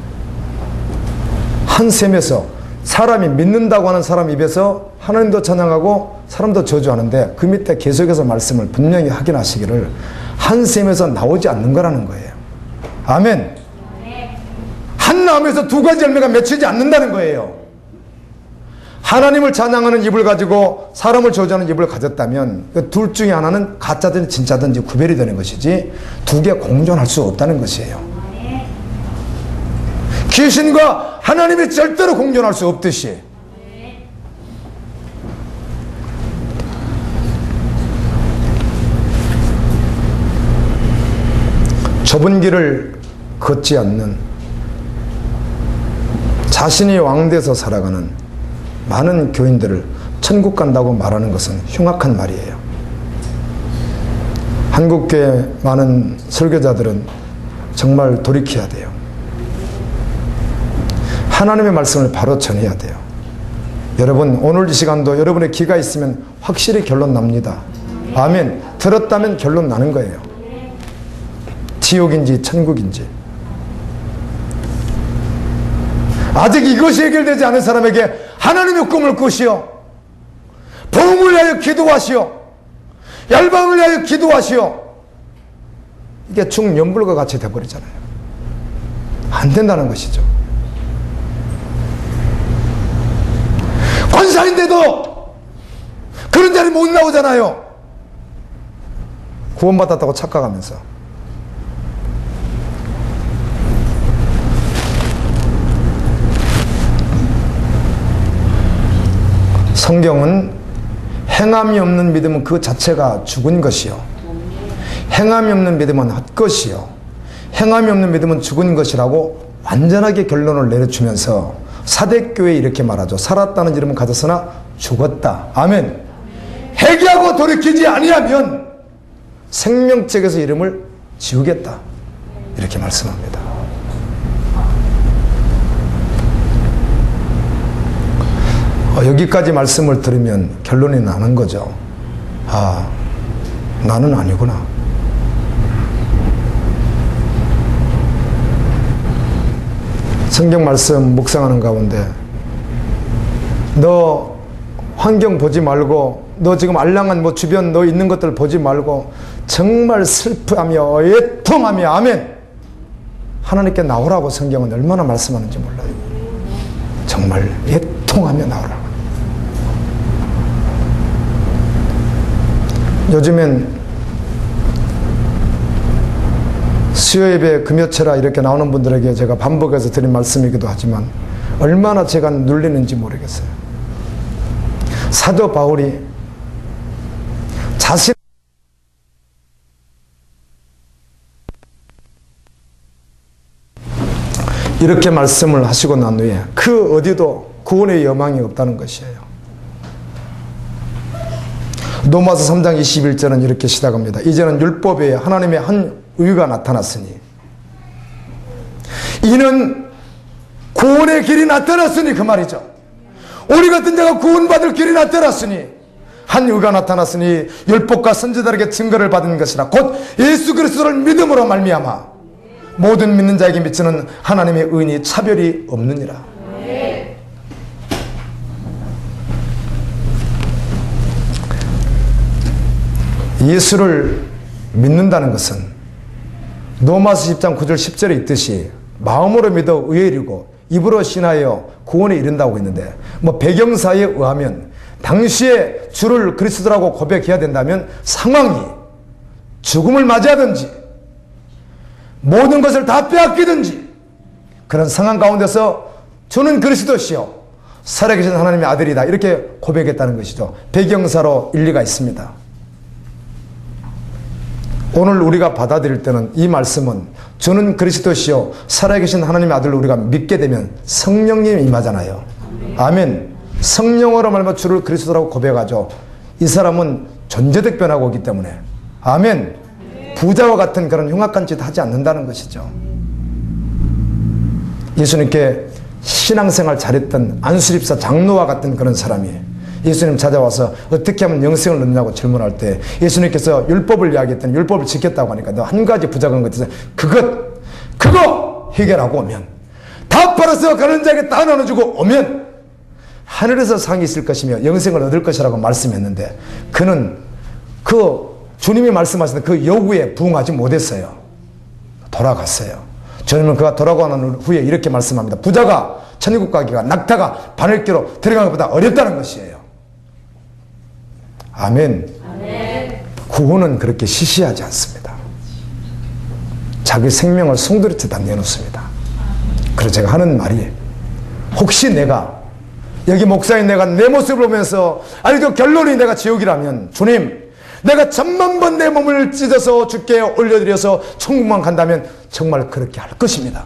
한 셈에서 사람이 믿는다고 하는 사람 입에서 하나님도 찬양하고 사람도 저주하는데 그 밑에 계속해서 말씀을 분명히 확인하시기를 한 셈에서 나오지 않는 거라는 거예요. 아멘. 한 나무에서 2가지 열매가 맺히지 않는다는 거예요. 하나님을 찬양하는 입을 가지고 사람을 저주하는 입을 가졌다면 그 둘 중에 하나는 가짜든지 진짜든지 구별이 되는 것이지 2개 공존할 수 없다는 것이에요. 귀신과 하나님이 절대로 공존할 수 없듯이 좁은 길을 걷지 않는, 자신이 왕돼서 살아가는 많은 교인들을 천국 간다고 말하는 것은 흉악한 말이에요. 한국교회 많은 설교자들은 정말 돌이켜야 돼요. 하나님의 말씀을 바로 전해야 돼요. 여러분, 오늘 이 시간도 여러분의 귀가 있으면 확실히 결론 납니다. 아멘. 들었다면 결론 나는 거예요. 지옥인지 천국인지. 아직 이것이 해결되지 않은 사람에게 하나님의 꿈을 꾸시오, 복음을 위하여 기도하시오, 열방을 위하여 기도하시오, 이게 중연불과 같이 돼버리잖아요. 안 된다는 것이죠. 권사인데도 그런 자리 못 나오잖아요. 구원받았다고 착각하면서. 성경은 행함이 없는 믿음은 그 자체가 죽은 것이요, 행함이 없는 믿음은 헛것이요, 행함이 없는 믿음은 죽은 것이라고 완전하게 결론을 내려주면서 사대교회 이렇게 말하죠. 살았다는 이름은 가졌으나 죽었다. 아멘. 회개하고 돌이키지 아니하면 생명책에서 이름을 지우겠다, 이렇게 말씀합니다. 여기까지 말씀을 들으면 결론이 나는 거죠. 아, 나는 아니구나. 성경 말씀 묵상하는 가운데 너 환경 보지 말고, 너 지금 알랑한 뭐 주변 너 있는 것들 보지 말고 정말 슬퍼하며 애통하며 아멘 하나님께 나오라고 성경은 얼마나 말씀하는지 몰라요. 정말 애통하며 나오라고. 요즘엔 수요예배 금요체라 이렇게 나오는 분들에게 제가 반복해서 드린 말씀이기도 하지만 얼마나 제가 눌리는지 모르겠어요. 사도 바울이 자신 이렇게 말씀을 하시고 난 후에 그 어디도 구원의 여망이 없다는 것이에요. 로마서 3장 21절은 이렇게 시작합니다. 이제는 율법에 하나님의 한 의가 나타났으니 이는 구원의 길이 나타났으니 그 말이죠. 우리 같은 자가 구원받을 길이 나타났으니 한 의가 나타났으니 율법과 선지자들에게 증거를 받은 것이라 곧 예수 그리스도를 믿음으로 말미암아 모든 믿는 자에게 미치는 하나님의 의인이 차별이 없느니라. 예수를 믿는다는 것은 로마서 10장 9절 10절에 있듯이 마음으로 믿어 의에 이르고 입으로 신하여 구원에 이른다고 했는데 뭐 배경사에 의하면 당시에 주를 그리스도라고 고백해야 된다면 상황이 죽음을 맞이하든지 모든 것을 다 빼앗기든지 그런 상황 가운데서 주는 그리스도시요 살아계신 하나님의 아들이다 이렇게 고백했다는 것이죠. 배경사로 일리가 있습니다. 오늘 우리가 받아들일 때는 이 말씀은 주는 그리스도시요 살아계신 하나님의 아들을 우리가 믿게 되면 성령님이 임하잖아요. 아멘. 성령으로 말하면 주를 그리스도라고 고백하죠. 이 사람은 존재적 변화가 오기 때문에 아멘. 부자와 같은 그런 흉악한 짓 하지 않는다는 것이죠. 예수님께 신앙생활 잘했던 안수집사 장로와 같은 그런 사람이 예수님 찾아와서 어떻게 하면 영생을 얻느냐고 질문할 때 예수님께서 율법을 이야기했더니 율법을 지켰다고 하니까 너 한 가지 부족한 것 있어서 그거 해결하고 오면 다 팔아서 가는 자에게 다 나눠주고 오면 하늘에서 상이 있을 것이며 영생을 얻을 것이라고 말씀했는데 그는 그 주님이 말씀하신 그 요구에 부응하지 못했어요. 돌아갔어요. 주님은 그가 돌아가는 후에 이렇게 말씀합니다. 부자가 천국 가기가 낙타가 바늘기로 들어가는 것보다 어렵다는 것이에요. 아멘. 아멘. 구원은 그렇게 시시하지 않습니다. 자기 생명을 송두리째 다 내놓습니다. 그래서 제가 하는 말이 혹시 내가 여기 목사인 내가 내 모습을 보면서 아니 저 결론이 내가 지옥이라면 주님 내가 1000,000번 내 몸을 찢어서 주께 올려드려서 천국만 간다면 정말 그렇게 할 것입니다.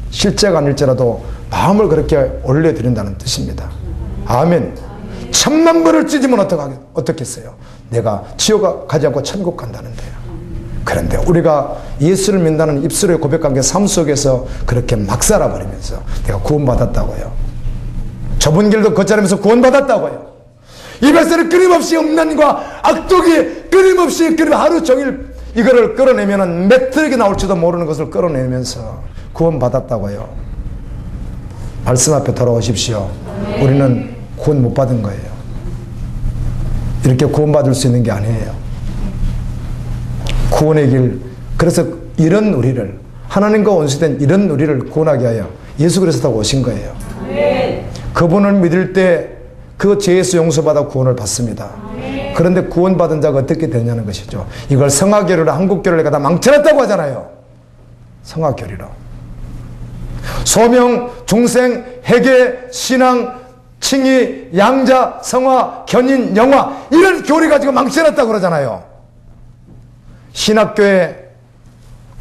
실제가 아닐지라도 마음을 그렇게 올려드린다는 뜻입니다. 아멘. 1000,000번을 찢으면 어떻겠어요? 내가 지옥 가지 않고 천국 간다는데요. 그런데 우리가 예수를 믿는다는 입술의 고백한 게 삶 속에서 그렇게 막 살아버리면서 내가 구원받았다고요. 좁은 길도 걷자면서 구원받았다고요. 입에서는 끊임없이 음란과 악독이 끊임없이 하루 종일 이거를 끌어내면은 몇 트럭이 나올지도 모르는 것을 끌어내면서 구원받았다고요. 말씀 앞에 돌아오십시오. 우리는 구원 못 받은 거예요. 이렇게 구원받을 수 있는 게 아니에요. 구원의 길, 그래서 이런 우리를 하나님과 원수된 이런 우리를 구원하게 하여 예수 그리스도가 오신 거예요. 그분을 믿을 때 그 죄에서 용서받아 구원을 받습니다. 그런데 구원받은 자가 어떻게 되냐는 것이죠. 이걸 성화교리로 한국교리를 갖다 망쳐놨다고 하잖아요. 성화교리로 소명, 중생, 회개, 신앙, 칭의, 양자, 성화, 견인, 영화 이런 교리 가지고 망쳐놨다고 그러잖아요. 신학교의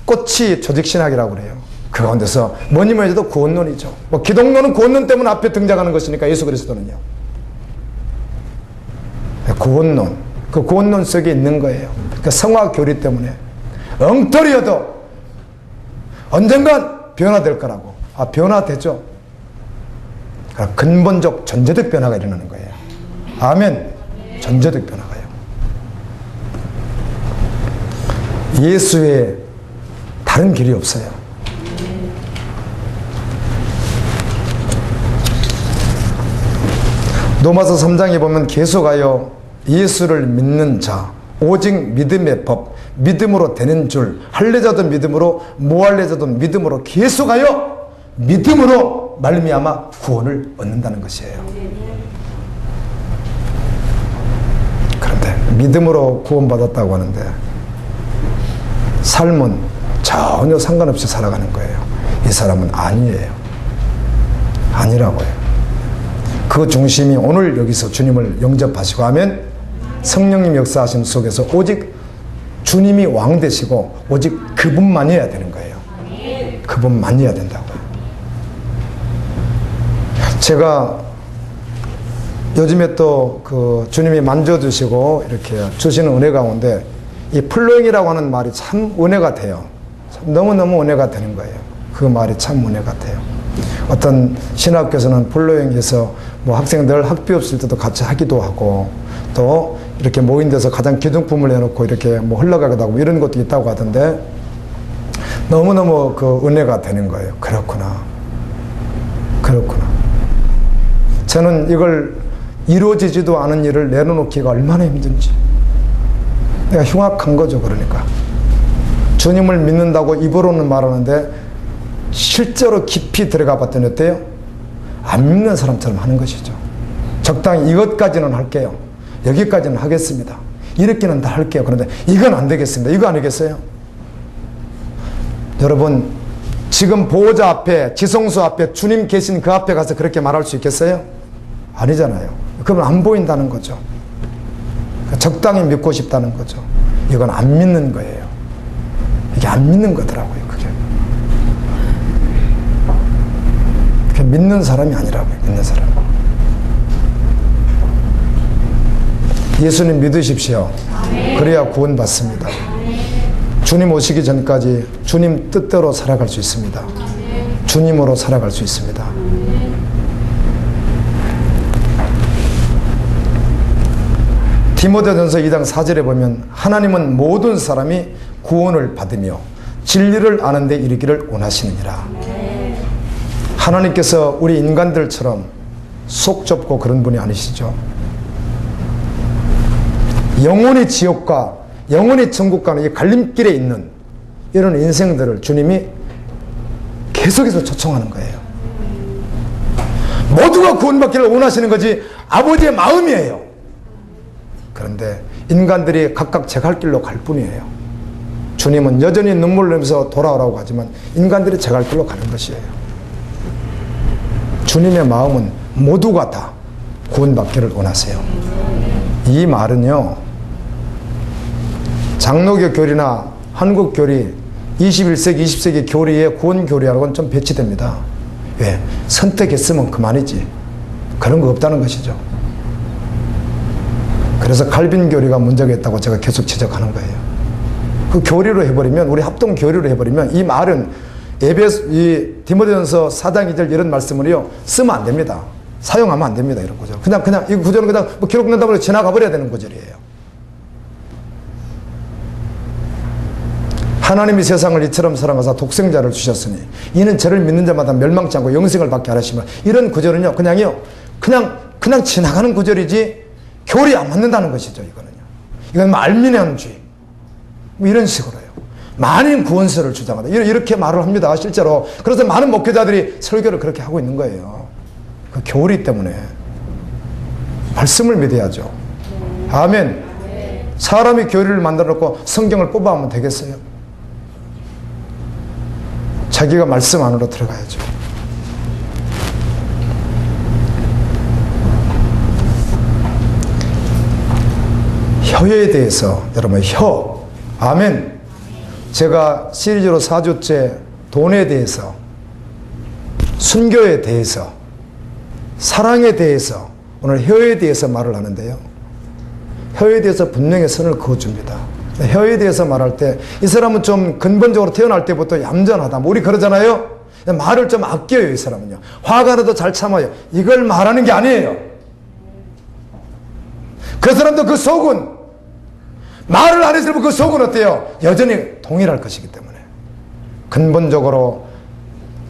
꽃이 조직신학이라고 그래요. 그 가운데서 뭐니 뭐니 해도 구원론이죠. 뭐 기독론은 구원론 때문에 앞에 등장하는 것이니까 예수 그리스도는요. 구원론, 그 구원론 속에 있는 거예요. 그 성화 교리 때문에 엉터리여도 언젠간 변화될 거라고. 변화되죠. 근본적 전제적 변화가 일어나는 거예요. 아멘. 전제적 변화가요. 예수의 다른 길이 없어요. 로마서 3장에 보면 계속하여 예수를 믿는 자, 오직 믿음의 법, 믿음으로 되는 줄, 할례자도 믿음으로, 무할례자도 믿음으로 계속하여 믿음으로 말미암아 구원을 얻는다는 것이에요. 그런데 믿음으로 구원받았다고 하는데 삶은 전혀 상관없이 살아가는 거예요. 이 사람은 아니에요. 아니라고요. 그 중심이 오늘 여기서 주님을 영접하시고 하면 성령님 역사하심 속에서 오직 주님이 왕 되시고 오직 그분만이어야 되는 거예요. 그분만이어야 된다고요. 제가 요즘에 또 그 주님이 만져주시고 이렇게 주시는 은혜 가운데 이 플로잉이라고 하는 말이 참 은혜가 돼요. 참 너무너무 은혜가 되는 거예요. 그 말이 참 은혜 같아요. 어떤 신학교에서는 플로잉에서 뭐 학생들 학비 없을 때도 같이 하기도 하고 또 이렇게 모인 데서 가장 기둥품을 내놓고 이렇게 뭐 흘러가기도 하고 이런 것도 있다고 하던데 너무너무 그 은혜가 되는 거예요. 그렇구나. 그렇구나. 저는 이걸 이루어지지도 않은 일을 내려놓기가 얼마나 힘든지 내가 흉악한 거죠. 그러니까 주님을 믿는다고 입으로는 말하는데 실제로 깊이 들어가 봤더니 어때요? 안 믿는 사람처럼 하는 것이죠. 적당히 이것까지는 할게요. 여기까지는 하겠습니다. 이렇게는 다 할게요. 그런데 이건 안 되겠습니다. 이거 아니겠어요? 여러분 지금 보호자 앞에 지성소 앞에 주님 계신 그 앞에 가서 그렇게 말할 수 있겠어요? 아니잖아요. 그러면 안 보인다는 거죠. 적당히 믿고 싶다는 거죠. 이건 안 믿는 거예요. 이게 안 믿는 거더라고요. 그게 믿는 사람이 아니라고요. 믿는 사람. 예수님 믿으십시오. 그래야 구원받습니다. 주님 오시기 전까지 주님 뜻대로 살아갈 수 있습니다. 주님으로 살아갈 수 있습니다. 디모데전서 2장 4절에 보면 하나님은 모든 사람이 구원을 받으며 진리를 아는 데 이르기를 원하시느니라. 하나님께서 우리 인간들처럼 속 좁고 그런 분이 아니시죠. 영원히 지옥과 영원히 천국과는 이 갈림길에 있는 이런 인생들을 주님이 계속해서 초청하는 거예요. 모두가 구원받기를 원하시는 거지 아버지의 마음이에요. 그런데 인간들이 각각 제 갈 길로 갈 뿐이에요. 주님은 여전히 눈물 흘리면서 돌아오라고 하지만 인간들이 제 갈 길로 가는 것이에요. 주님의 마음은 모두가 다 구원받기를 원하세요. 이 말은요, 장로교 교리나 한국 교리, 21세기, 20세기 교리의 구원 교리하고는 좀 배치됩니다. 왜? 선택했으면 그만이지. 그런 거 없다는 것이죠. 그래서 칼빈 교리가 문제가 있다고 제가 계속 지적하는 거예요. 그 교리로 해버리면, 우리 합동 교리로 해버리면 이 말은 이 디모데전서 4장 2절 이런 말씀을요 쓰면 안 됩니다. 사용하면 안 됩니다. 이런 구절. 그냥 이 구절은 그냥 뭐 기록된다고 해서 지나가 버려야 되는 구절이에요. 하나님이 세상을 이처럼 사랑하사 독생자를 주셨으니 이는 저를 믿는 자마다 멸망치 않고 영생을 받게 하시면, 이런 구절은요 그냥 지나가는 구절이지 교리 안 맞는다는 것이죠. 이건 말미암주의 뭐 이런 식으로요. 만인 구원설을 주장하다 이렇게 말을 합니다. 실제로. 그래서 많은 목회자들이 설교를 그렇게 하고 있는 거예요. 그 교리 때문에. 말씀을 믿어야죠. 아멘. 사람이 교리를 만들어 놓고 성경을 뽑아오면 되겠어요? 자기가 말씀 안으로 들어가야죠. 혀에 대해서 여러분, 혀, 아멘. 제가 시리즈로 4주째 돈에 대해서, 순교에 대해서, 사랑에 대해서, 오늘 혀에 대해서 말을 하는데요, 혀에 대해서 분명히 선을 그어줍니다. 혀에 대해서 말할 때 이 사람은 좀 근본적으로 태어날 때부터 얌전하다, 우리 그러잖아요. 말을 좀 아껴요. 이 사람은요, 화가 나도 잘 참아요. 이걸 말하는 게 아니에요. 그 사람도 그 속은, 말을 안 했으면 그 속은 어때요? 여전히 동일할 것이기 때문에 근본적으로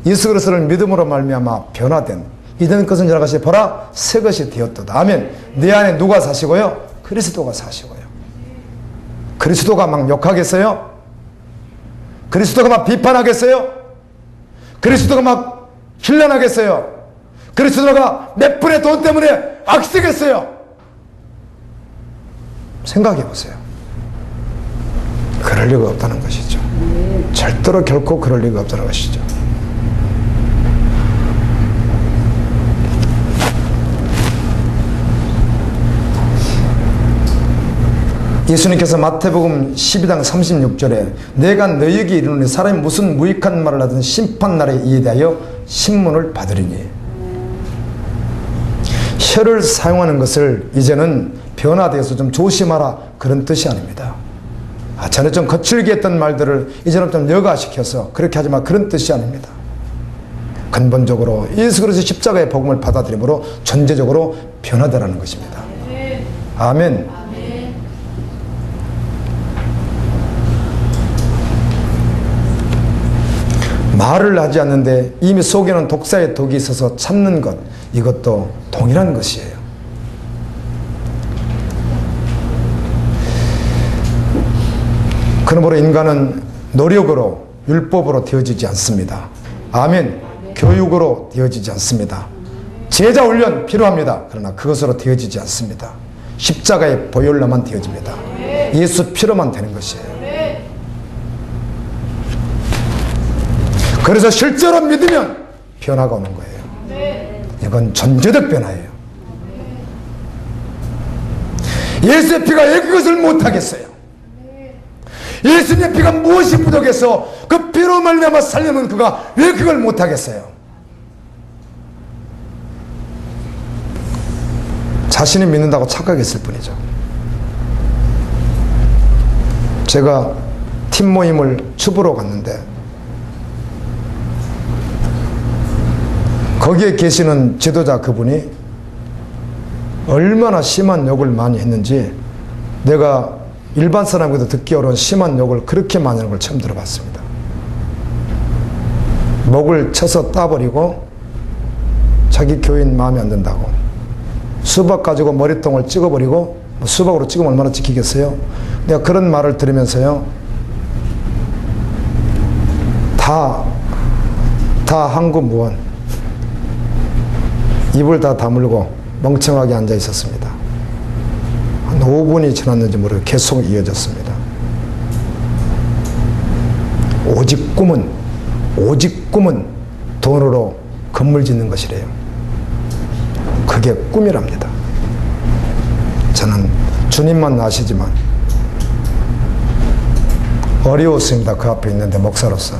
예수 그리스도를 믿음으로 말미암아 변화된 이전 것은 지나가시 보라 새 것이 되었도다. 아멘. 내 안에 누가 사시고요? 그리스도가 사시고요. 그리스도가 막 욕하겠어요? 그리스도가 막 비판하겠어요? 그리스도가 막 힐난하겠어요? 그리스도가 몇 푼의 돈 때문에 악쓰겠어요? 생각해 보세요. 그럴 리가 없다는 것이죠. 절대로 결코 그럴 리가 없다는 것이죠. 예수님께서 마태복음 12장 36절에 내가 너희에게 이르노니 사람이 무슨 무익한 말을 하든 심판날에 이에 대하여 신문을 받으리니. 혀를 사용하는 것을 이제는 변화되어서 좀 조심하라 그런 뜻이 아닙니다. 전에 좀 거칠게 했던 말들을 이제는 좀 여가시켜서 그렇게 하지 마 그런 뜻이 아닙니다. 근본적으로 예수 그리스도의 십자가의 복음을 받아들임으로 전제적으로 변화되라는 것입니다. 아멘. 말을 하지 않는데 이미 속에는 독사의 독이 있어서 참는 것, 이것도 동일한 것이에요. 그러므로 인간은 노력으로 율법으로 되어지지 않습니다. 아멘. 교육으로 되어지지 않습니다. 제자 훈련 필요합니다. 그러나 그것으로 되어지지 않습니다. 십자가의 보혈로만 되어집니다. 예수 피로만 되는 것이에요. 그래서 실제로 믿으면 변화가 오는 거예요. 이건 전제적 변화예요. 예수의 피가 왜 그것을 못하겠어요? 예수님의 피가 무엇이 부족해서 그 피로 말미암아 살려면 그가 왜 그걸 못하겠어요? 자신이 믿는다고 착각했을 뿐이죠. 제가 팀 모임을 추부러 갔는데 거기에 계시는 지도자 그분이 얼마나 심한 욕을 많이 했는지 내가 일반 사람에게도 듣기 어려운 심한 욕을 그렇게 많이 하는 걸 처음 들어봤습니다. 목을 쳐서 따버리고 자기 교인 마음에 안 든다고 수박 가지고 머리통을 찍어버리고 수박으로 찍으면 얼마나 찍히겠어요? 내가 그런 말을 들으면서요 다 항구무원 입을 다 다물고 멍청하게 앉아 있었습니다. 한 5분이 지났는지 모르고 계속 이어졌습니다. 오직 꿈은 돈으로 건물 짓는 것이래요. 그게 꿈이랍니다. 저는 주님만 아시지만 어려웠습니다. 그 앞에 있는데 목사로서.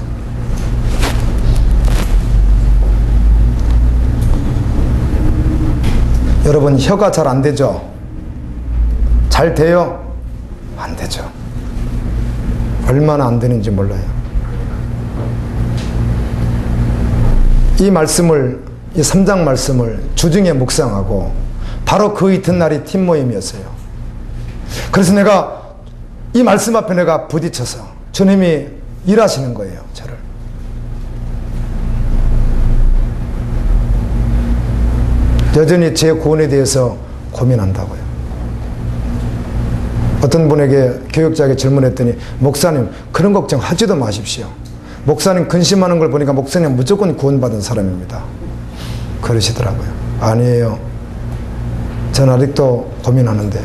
여러분 혀가 잘 안 되죠? 잘 돼요? 안 되죠. 얼마나 안 되는지 몰라요. 이 말씀을 이 3장 말씀을 주중에 묵상하고 바로 그 이튿날이 팀 모임이었어요. 그래서 내가 이 말씀 앞에 내가 부딪혀서 주님이 일하시는 거예요. 저를. 여전히 제 구원에 대해서 고민한다고요. 어떤 분에게 교육자에게 질문했더니 목사님 그런 걱정 하지도 마십시오. 목사님 근심하는 걸 보니까 목사님 무조건 구원받은 사람입니다. 그러시더라고요. 아니에요. 저는 아직도 고민하는데요.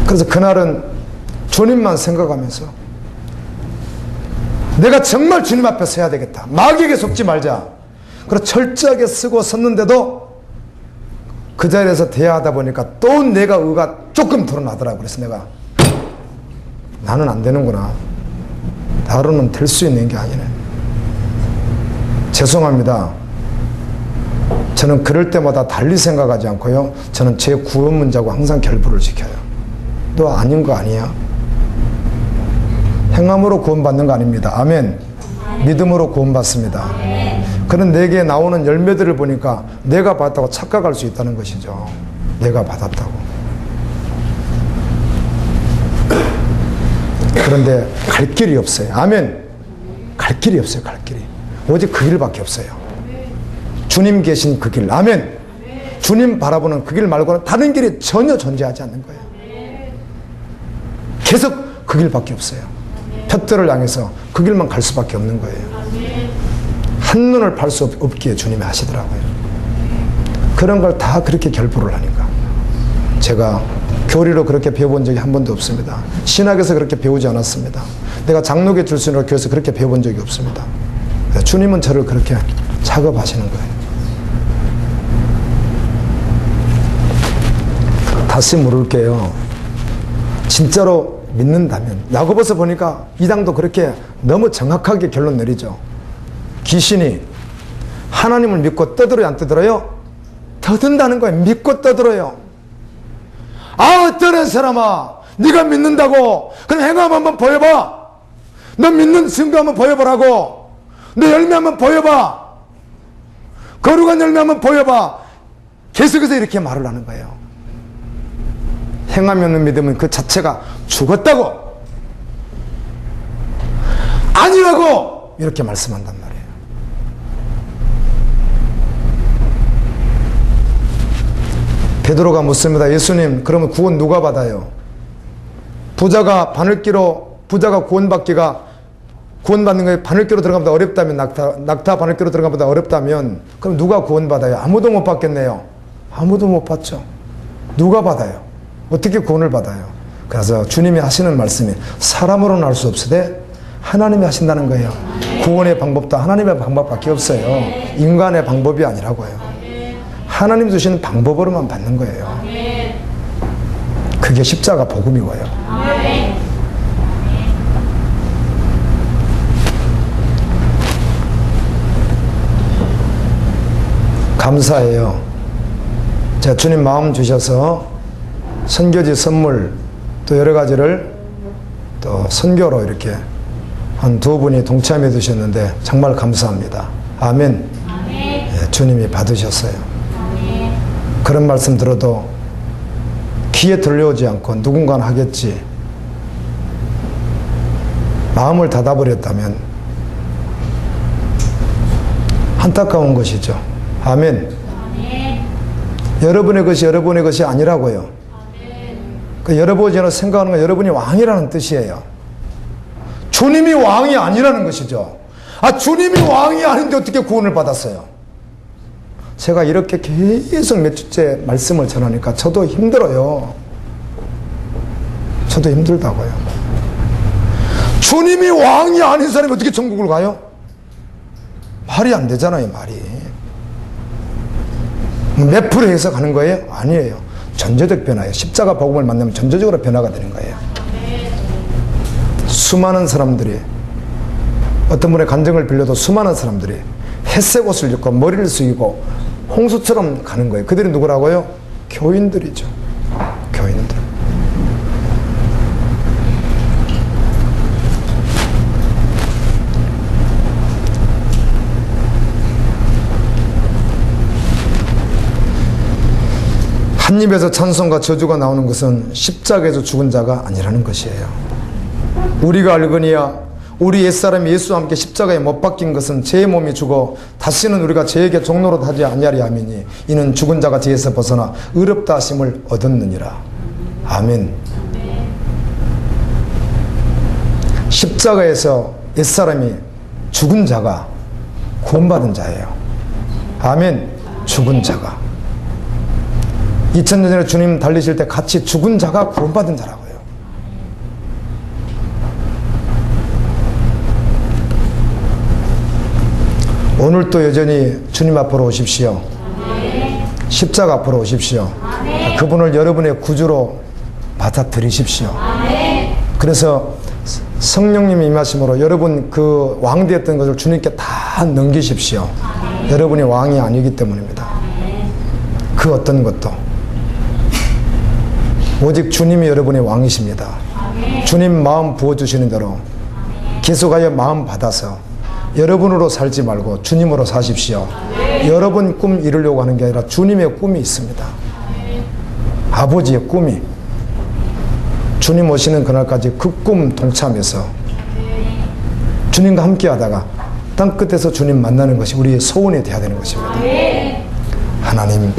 그래서 그날은 주님만 생각하면서 내가 정말 주님 앞에 서야 되겠다. 마귀에게 속지 말자. 그래서 철저하게 쓰고 섰는데도 그 자리에서 대화하다 보니까 또 내가 의가 조금 드러나더라고요. 그래서 내가 나는 안 되는구나. 나로는 될 수 있는 게 아니네. 죄송합니다. 저는 그럴 때마다 달리 생각하지 않고요. 저는 제 구원 문제하고 항상 결부를 지켜요. 너 아닌 거 아니야? 행함으로 구원받는 거 아닙니다. 아멘. 믿음으로 구원받습니다. 그런 내게 나오는 열매들을 보니까 내가 받았다고 착각할 수 있다는 것이죠. 내가 받았다고. 그런데 갈 길이 없어요. 아멘. 갈 길이 없어요. 갈 길이. 오직 그 길밖에 없어요. 주님 계신 그 길. 아멘. 주님 바라보는 그 길 말고는 다른 길이 전혀 존재하지 않는 거예요. 계속 그 길밖에 없어요. 푯대를 향해서 그 길만 갈 수밖에 없는 거예요. 한눈을 팔 수 없기에 주님이 하시더라고요. 그런 걸 다 그렇게 결부를 하니까. 제가 교리로 그렇게 배워본 적이 한 번도 없습니다. 신학에서 그렇게 배우지 않았습니다. 내가 장로교 출신으로 교회에서 그렇게 배워본 적이 없습니다. 주님은 저를 그렇게 작업하시는 거예요. 다시 물을게요. 진짜로 믿는다면, 야고보서 보니까 이장도 그렇게 너무 정확하게 결론 내리죠. 귀신이 하나님을 믿고 떠들어요, 안 떠들어요? 떠든다는 거예요. 믿고 떠들어요. 아, 어떤 사람아, 네가 믿는다고? 그럼 행함 한번 보여봐. 너 믿는 증거 한번 보여보라고. 너 열매 한번 보여봐. 거룩한 열매 한번 보여봐. 계속해서 이렇게 말을 하는 거예요. 행함이 없는 믿음은 그 자체가 죽었다고, 아니라고 이렇게 말씀한단 말이에요. 베드로가 묻습니다. 예수님, 그러면 구원 누가 받아요? 부자가 구원받는 거에 바늘기로 들어가보다 어렵다면, 낙타 바늘기로 들어가보다 어렵다면, 그럼 누가 구원받아요? 아무도 못 받겠네요. 아무도 못 받죠. 누가 받아요? 어떻게 구원을 받아요? 그래서 주님이 하시는 말씀이 사람으로는 할 수 없으되 하나님이 하신다는 거예요. 구원의 방법도 하나님의 방법밖에 없어요. 인간의 방법이 아니라고요. 하나님 주시는 방법으로만 받는 거예요. 그게 십자가 복음이고요. 감사해요. 제가 주님 마음 주셔서 선교지 선물 또 여러 가지를 또 선교로 이렇게 한 두 분이 동참해 주셨는데 정말 감사합니다. 아멘. 예, 주님이 받으셨어요. 아멘. 그런 말씀 들어도 귀에 들려오지 않고 누군가는 하겠지, 마음을 닫아버렸다면 안타까운 것이죠. 아멘. 아멘. 여러분의 것이 아니라고요. 아멘. 그 여러분이 생각하는 건 여러분이 왕이라는 뜻이에요. 주님이 왕이 아니라는 것이죠. 아, 주님이 왕이 아닌데 어떻게 구원을 받았어요? 제가 이렇게 계속 몇 주째 말씀을 전하니까 저도 힘들어요. 저도 힘들다고요. 주님이 왕이 아닌 사람이 어떻게 천국을 가요? 말이 안 되잖아요, 말이. 몇 프로 해서 가는 거예요? 아니에요. 전제적 변화예요. 십자가 복음을 만나면 전제적으로 변화가 되는 거예요. 수많은 사람들이, 어떤 분의 간증을 빌려도 수많은 사람들이 햇색 옷을 입고 머리를 숙이고 홍수처럼 가는 거예요. 그들이 누구라고요? 교인들이죠. 교인들. 한 입에서 찬송과 저주가 나오는 것은 십자가에서 죽은 자가 아니라는 것이에요. 우리가 알거니와 우리 옛사람이 예수와 함께 십자가에 못 박힌 것은 제 몸이 죽어 다시는 우리가 죄에게 종로로 하지 아니하리 하미니 이는 죽은 자가 죄에서 벗어나 의롭다 하심을 얻었느니라. 아멘. 십자가에서 옛사람이 죽은 자가 구원받은 자예요. 아멘. 죽은 자가. 2000년 전에 주님 달리실 때 같이 죽은 자가 구원받은 자라고요. 오늘도 여전히 주님 앞으로 오십시오. 십자가 앞으로 오십시오. 그분을 여러분의 구주로 받아들이십시오. 그래서 성령님이 임하심으로 여러분 그 왕되었던 것을 주님께 다 넘기십시오. 여러분이 왕이 아니기 때문입니다. 그 어떤 것도 오직 주님이 여러분의 왕이십니다. 주님 마음 부어주시는 대로 계속하여 마음 받아서 여러분으로 살지 말고 주님으로 사십시오. 여러분 꿈 이루려고 하는 게 아니라 주님의 꿈이 있습니다. 아버지의 꿈이. 주님 오시는 그날까지 그 꿈 동참해서 주님과 함께 하다가 땅끝에서 주님 만나는 것이 우리의 소원이 되어야 되는 것입니다. 하나님,